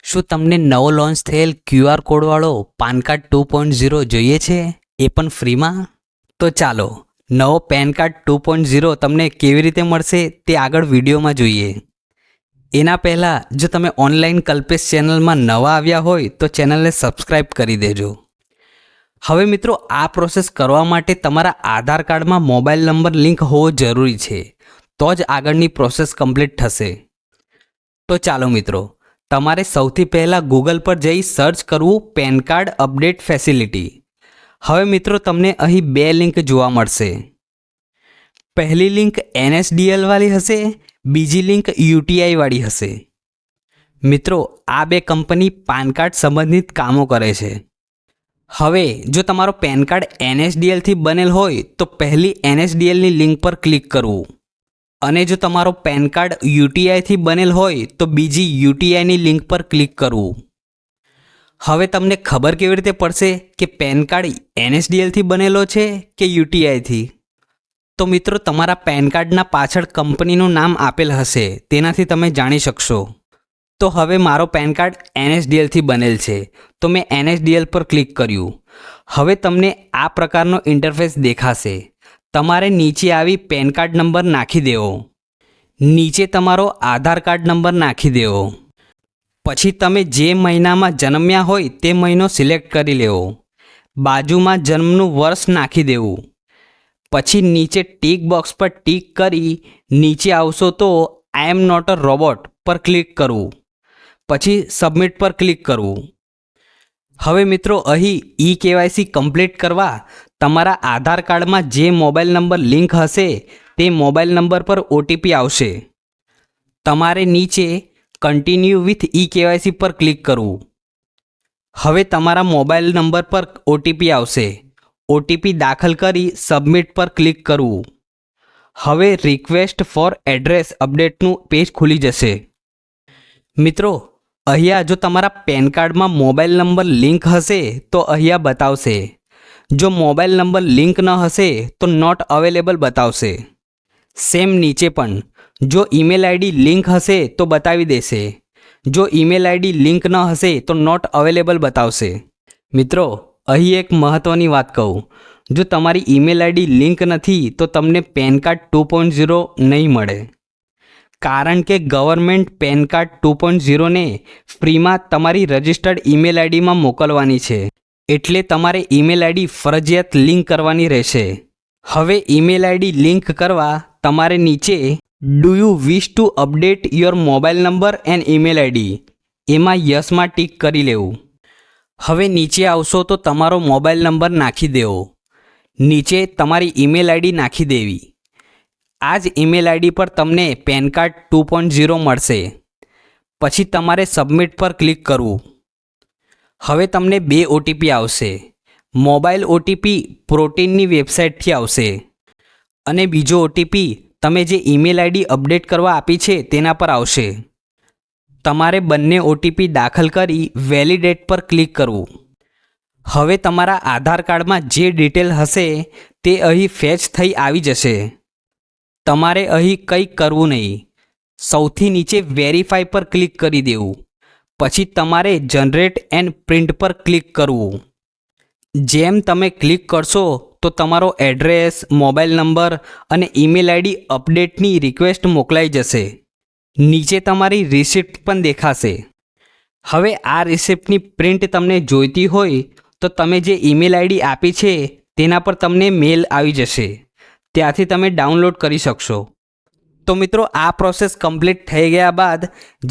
શું તમને નવો લોન્ચ થયેલ QR કોડવાળો પાન કાર્ડ 2.0 જોઈએ છે, એ પણ ફ્રીમાં? તો ચાલો નવો પેન કાર્ડ 2.0 તમને કેવી રીતે મળશે તે આગળ વિડીયોમાં જોઈએ. એના પહેલાં જો તમે ઓનલાઈન કલ્પેશ ચેનલમાં નવા આવ્યા હોય તો ચેનલને સબસ્ક્રાઈબ કરી દેજો. હવે મિત્રો, આ પ્રોસેસ કરવા માટે તમારા આધાર કાર્ડમાં મોબાઈલ નંબર લિંક હોવો જરૂરી છે, તો જ આગળની પ્રોસેસ કમ્પ્લીટ થશે. તો ચાલો મિત્રો, તમારે સૌથી પહેલાં ગૂગલ પર જઈ સર્ચ કરવું પેન કાર્ડ અપડેટ ફેસિલિટી. હવે મિત્રો, તમને અહીં બે લિંક જોવા મળશે. પહેલી લિંક NSDL વાળી હશે, બીજી લિંક UTI વાળી હશે. મિત્રો, આ બે કંપની પાન કાર્ડ સંબંધિત કામો કરે છે. હવે જો તમારો પેન કાર્ડ NSDL થી બનેલ હોય તો પહેલી NSDL ની લિંક પર ક્લિક કરવું, અને જો તમારો પેન કાર્ડ UTI થી બનેલ હોય તો બીજી UTI ની લિંક પર ક્લિક કરવું. હવે તમને ખબર કેવી રીતે પડશે કે પેન કાર્ડ NSDL થી બનેલો છે કે UTI થી? તો મિત્રો, તમારા પેન કાર્ડના પાછળ કંપનીનું નામ આપેલ હશે, તેનાથી તમે જાણી શકશો. તો હવે મારો પેન કાર્ડ NSDL થી બનેલ છે, તો મેં NSDL પર ક્લિક કર્યું. હવે તમને આ પ્રકારનો ઇન્ટરફેસ દેખાશે. તમારે નીચે આવી પેન કાર્ડ નંબર નાખી દેવો. નીચે તમારો આધાર કાર્ડ નંબર નાખી દેવો. પછી તમે જે મહિનામાં જન્મ્યા હોય તે મહિનો સિલેક્ટ કરી લેવો. બાજુમાં જન્મનું વર્ષ નાખી દેવું. પછી નીચે ટીક બોક્સ પર ટીક કરી નીચે આવશો તો આઈ એમ નોટ અ રોબોટ પર ક્લિક કરવું. પછી સબમિટ પર ક્લિક કરવું. હવે મિત્રો, અહીં KYC કમ્પ્લીટ કરવા તમારા આધાર કાર્ડમાં જે મોબાઈલ નંબર લિંક હશે તે મોબાઈલ નંબર પર OTP આવશે. તમારે નીચે કન્ટિન્યુ વિથ KYC પર ક્લિક કરવું. હવે તમારા મોબાઈલ નંબર પર OTP આવશે. OTP દાખલ કરી સબમિટ પર ક્લિક કરવું. હવે રિક્વેસ્ટ ફોર એડ્રેસ અપડેટનું પેજ ખુલી જશે. મિત્રો, અહીંયા જો તમારા પેન કાર્ડમાં મોબાઈલ નંબર લિંક હશે તો અહીંયા બતાવશે. જો મોબાઈલ નંબર લિંક ન હશે તો નોટ અવેલેબલ બતાવશે. સેમ નીચે પણ જો ઈમેલ ID લિંક હશે તો બતાવી દેશે. જો ઈમેલ ID લિંક ન હશે તો નોટ અવેલેબલ બતાવશે. મિત્રો, અહીં એક મહત્ત્વની વાત કહું, જો તમારી ઈમેલ ID લિંક નથી તો તમને પેન કાર્ડ 2.0 નહીં મળે. કારણ કે ગવર્મેન્ટ પેન કાર્ડ 2.0ને ફ્રીમાં તમારી રજિસ્ટર્ડ ઈમેલ IDમાં મોકલવાની છે, એટલે તમારે ઈમેલ ID ફરજિયાત લિંક કરવાની રહેશે. હવે ઈમેલ ID લિંક કરવા તમારે નીચે do you wish two update your mobile number and email ID એમાં યસમાં ટીક કરી લેવું. હવે નીચે આવશો તો તમારો મોબાઈલ નંબર નાખી દેવો. નીચે તમારી ઈમેલ ID નાખી દેવી. આ જ ઈમેલ ID પર તમને પેન કાર્ડ 2.0 મળશે. પછી તમારે સબમિટ પર ક્લિક કરવું. હવે તમને બે OTP આવશે. મોબાઈલ OTP પ્રોટીનની વેબસાઇટથી આવશે, અને બીજો OTP તમે જે ઈમેલ ID અપડેટ કરવા આપી છે તેના પર આવશે. તમારે બંને OTP દાખલ કરી વેલિડેટ પર ક્લિક કરવું. હવે તમારા આધાર કાર્ડમાં જે ડિટેલ હશે તે અહીં ફેચ થઈ આવી જશે. તમારે અહીં કંઈ કરવું નહીં. સૌથી નીચે વેરીફાઈ પર ક્લિક કરી દેવું. પછી તમારે જનરેટ એન્ડ પ્રિન્ટ પર ક્લિક કરવું. જેમ તમે ક્લિક કરશો તો તમારો એડ્રેસ, મોબાઈલ નંબર અને ઈમેલ ID અપડેટની રિક્વેસ્ટ મોકલાઈ જશે. નીચે તમારી રિસિપ્ટ પણ દેખાશે. હવે આ રિસિપ્ટની પ્રિન્ટ તમને જોઈતી હોય તો તમે જે ઈમેલ ID આપી છે તેના પર તમને મેલ આવી જશે. ત્યાંથી તમે ડાઉનલોડ કરી શકશો. તો મિત્રો, આ પ્રોસેસ કમ્પ્લીટ થઈ ગયા બાદ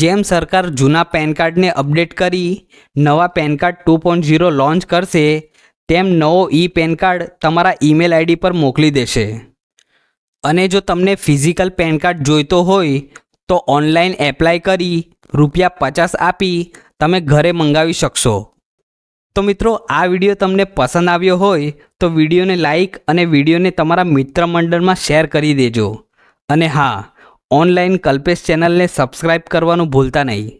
જેમ સરકાર જૂના પેન કાર્ડને અપડેટ કરી નવા પેન કાર્ડ 2.0 લોન્ચ કરશે, તેમ નવો પેન કાર્ડ તમારા ઈમેલ ID પર મોકલી દેશે. અને જો તમને ફિઝિકલ પેન કાર્ડ જોઈતો હોય તો ઓનલાઈન એપ્લાય કરી ₹50 આપી તમે ઘરે મંગાવી શકશો. તો મિત્રો, આ વિડીયો તમને પસંદ આવ્યો હોય તો વિડીયોને લાઈક અને વિડીયોને તમારા મિત્ર મંડળમાં શેર કરી દેજો. અને હા, ઓનલાઈન કલ્પેશ ચેનલને સબસ્ક્રાઈબ કરવાનું ભૂલતા નહીં.